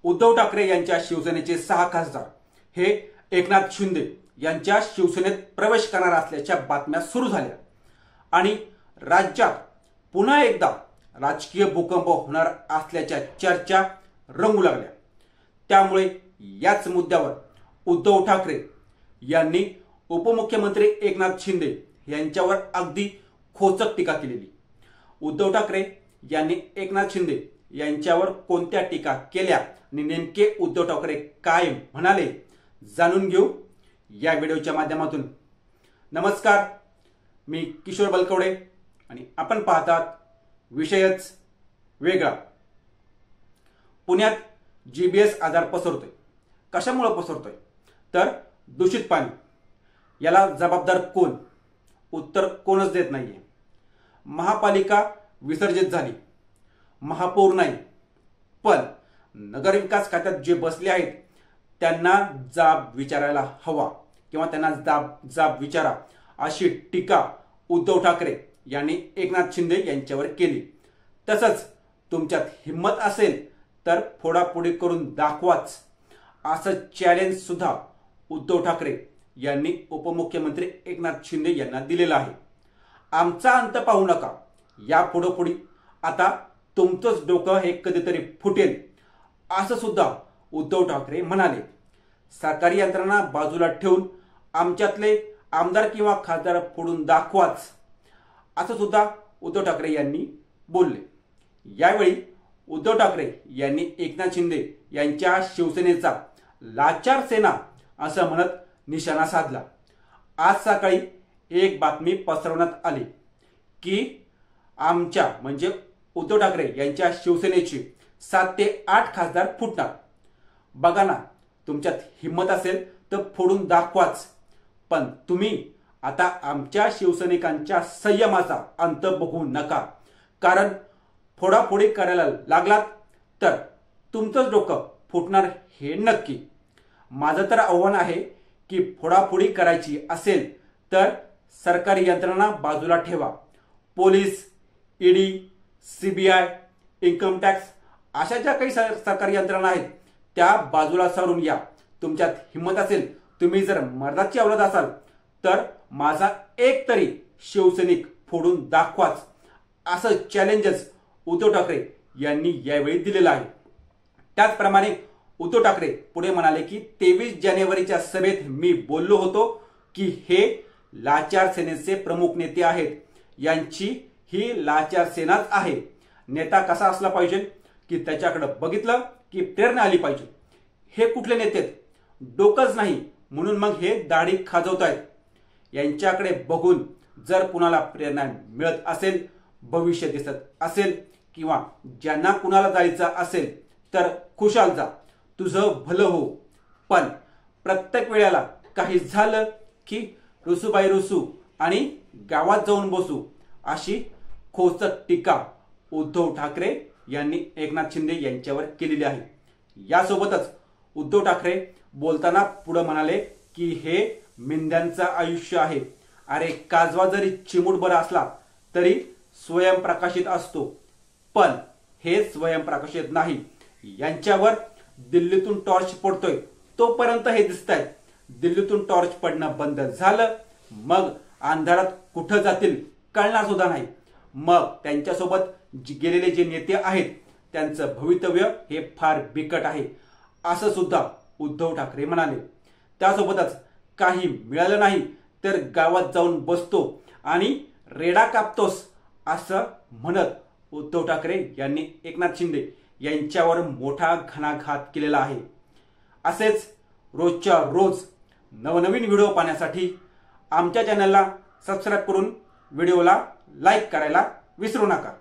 उद्धव ठाकरे यांच्या शिवसेनेचे 6 खासदार हे एकनाथ शिंदे यांच्या शिवसेनेत प्रवेश करणार असल्याच्या बातम्या सुरू झाल्या आणि राज्यात पुन्हा एकदा राजकीय भूकंप होणार असल्याच्या चर्चा रंगू लागल्या। त्यामुळे याच मुद्द्यावर उद्धव ठाकरे यांनी उपमुख्यमंत्री एकनाथ शिंदे यांच्यावर अगदी खोचक टीका केलेली। उद्धव ठाकरे यांनी एकनाथ शिंदे यांच्यावर कोणत्या टीका केल्या आणि नेमके उद्धव ठाकरे काय म्हणाले जाणून घेऊ या व्हिडिओच्या माध्यमातून। नमस्कार, मी किशोर बलकवडे आणि आपण पाहतात विषयच वेगळा। पुण्यात जीबीएस आजार पसरतोय। कशामुळे पसरतोय तर दूषित पाणी। याला जबाबदार कोण? उत्तर कोणच देत नाहीये। महापालिका विसर्जित झाली, महापौर नाही, पण नगरविकास खात्यात जे बसले आहेत त्यांना जाब विचारायला हवा किंवा त्यांना जाब विचारा अशी टीका उद्धव ठाकरे यांनी एकनाथ शिंदे यांच्यावर केली। तसंच तुमच्यात हिम्मत असेल तर फोडाफोडी करून दाखवाच असं चॅलेंज सुद्धा उद्धव ठाकरे यांनी उपमुख्यमंत्री एकनाथ शिंदे यांना दिलेलं आहे। आमचा अंत पाहू नका, या फोडाफोडी आता तुमचंच डोकं हे कधीतरी फुटेल असं सुद्धा उद्धव ठाकरे म्हणाले। सरकारी यंत्रणा बाजूला ठेवून आमच्यातले आमदार किंवा खासदार फोडून दाखवाच असं सुद्धा उद्धव ठाकरे यांनी बोलले। यावेळी उद्धव ठाकरे यांनी एकनाथ शिंदे यांच्या शिवसेनेचा लाचार सेना असं म्हणत निशाणा साधला। आज सकाळी एक बातमी पसरवण्यात आली की आमच्या म्हणजे उद्धव ठाकरे यांच्या शिवसेनेची 7 ते 8 खासदार फुटणार। बघा ना, तुमच्यात हिम्मत असेल तर फोडून दाखवाच, पण तुम्ही आता आमच्या शिवसैनिकांच्या संयमाचा अंत बघू नका, कारण फोडाफोडी करायला लागलात तर तुमचंच डोकं फुटणार हे नक्की। माझं तर आव्हान आहे की फोडाफोडी करायची असेल तर सरकारी यंत्रणा बाजूला ठेवा। Police, ED, CBI, income tax अशा ज्या काही सरकारी यंत्रणा आहेत त्या बाजूला सारून या। तुमच्यात हिम्मत असेल, तुम्ही जर मर्दाची औलाद असाल तर माझा एक तरी शिवसैनिक फोडून दाखवाच असं चॅलेंजेस उद्धव ठाकरे यांनी यावेळी दिलेलं आहे। त्याचप्रमाणे उद्धव ठाकरे पुढे म्हणाले की 23 जानेवारीच्या सभेत मी बोललो होतो की हे लाचार सेनेचे प्रमुख नेते आहेत, यांची ही लाचार सेनाच आहे। नेता कसा असला पाहिजे की त्याच्याकडे बघितलं की प्रेरणा आली पाहिजे। हे कुठले नेते? डोकंच नाही म्हणून मग हे दाढी खाजवतायत। यांच्याकडे बघून जर कुणाला प्रेरणा मिळत असेल, भविष्य दिसत असेल किंवा ज्यांना कुणाला जायचं असेल तर खुशाल जा, तुझं भलं हो। पण प्रत्येक वेळेला काही झालं की रुसूबाई रुसू आणि गावात जाऊन बसू अशी खोचक टीका उद्धव ठाकरे यांनी एकनाथ शिंदे यांच्यावर केलेली आहे। यासोबतच उद्धव ठाकरे बोलताना पुढे म्हणाले की हे मेंढ्यांचं आयुष्य आहे। अरे, काजवा जरी चिमूटभर असला तरी स्वयंप्रकाशित असतो, पण हे स्वयंप्रकाशित नाही। यांच्यावर दिल्लीतून टॉर्च पडतोय तोपर्यंत हे दिसतायत। दिल्लीतून टॉर्च पडणं बंद झालं मग अंधारात कुठं जातील कळणार सुद्धा नाही। मग त्यांच्यासोबत गेलेले जे नेते आहेत त्यांचं भवितव्य हे फार बिकट आहे असं सुद्धा उद्धव ठाकरे म्हणाले। त्यासोबतच काही मिळालं नाही तर गावात जाऊन बसतो आणि रेडा कापतोस असं म्हणत उद्धव ठाकरे यांनी एकनाथ शिंदे यांच्यावर मोठा घणाघात केलेला आहे। असेच रोजच्या रोज नवनवीन व्हिडिओ पाहण्यासाठी आमच्या चॅनलला सबस्क्राईब करून व्हिडिओला लाईक करायला विसरू नका।